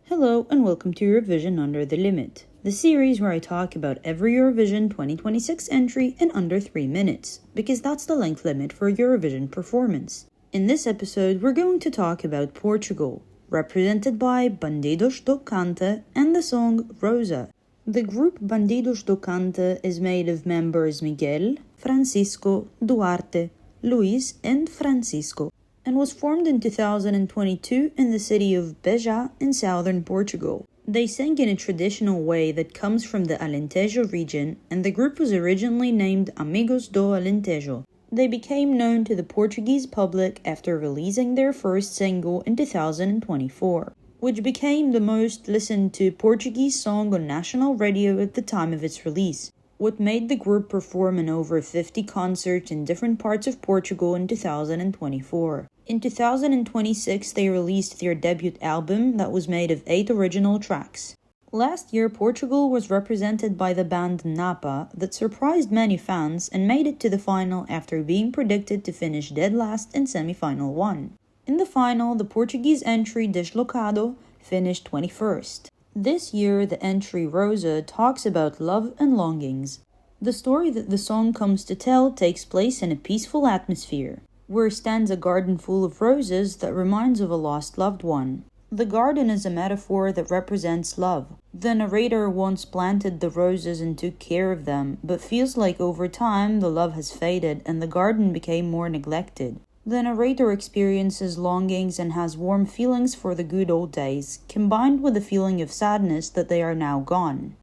Hello and welcome to Eurovision Under the Limit, the series where I talk about every Eurovision 2026 entry in under 3 minutes, because that's the length limit for a Eurovision performance. In this episode, we're going to talk about Portugal, represented by Bandidos do Canta and the song Rosa. The group Bandidos do Canta is made of members Miguel, Francisco, Duarte, Luis, and Francisco, and was formed in 2022 in the city of Beja in southern Portugal. They sing in a traditional way that comes from the Alentejo region, and the group was originally named Amigos do Alentejo. They became known to the Portuguese public after releasing their first single in 2024, which became the most listened to Portuguese song on national radio at the time of its release. What made the group perform in over 50 concerts in different parts of Portugal in 2024. In 2026, they released their debut album that was made of 8 original tracks. Last year, Portugal was represented by the band Napa that surprised many fans and made it to the final after being predicted to finish dead last in semi-final 1. In the final, the Portuguese entry Deslocado finished 21st. This year, the entry Rosa talks about love and longings. The story that the song comes to tell takes place in a peaceful atmosphere, where stands a garden full of roses that reminds of a lost loved one. The garden is a metaphor that represents love. The narrator once planted the roses and took care of them, but feels like over time the love has faded and the garden became more neglected. The narrator experiences longings and has warm feelings for the good old days, combined with a feeling of sadness that they are now gone.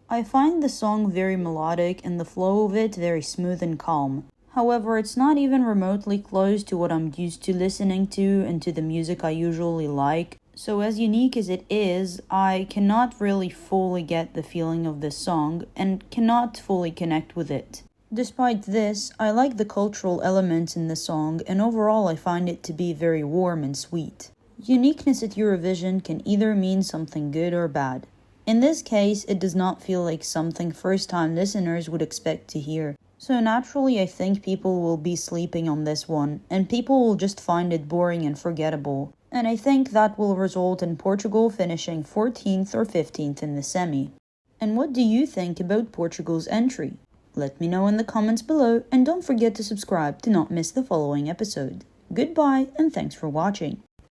I find the song very melodic and the flow of it very smooth and calm. However, it's not even remotely close to what I'm used to listening to and to the music I usually like. So as unique as it is, I cannot really fully get the feeling of this song and cannot fully connect with it. Despite this, I like the cultural elements in the song, and overall I find it to be very warm and sweet. Uniqueness at Eurovision can either mean something good or bad. In this case, it does not feel like something first-time listeners would expect to hear. So naturally, I think people will be sleeping on this one, and people will just find it boring and forgettable. And I think that will result in Portugal finishing 14th or 15th in the semi. And what do you think about Portugal's entry? Let me know in the comments below, and don't forget to subscribe to not miss the following episode. Goodbye, and thanks for watching.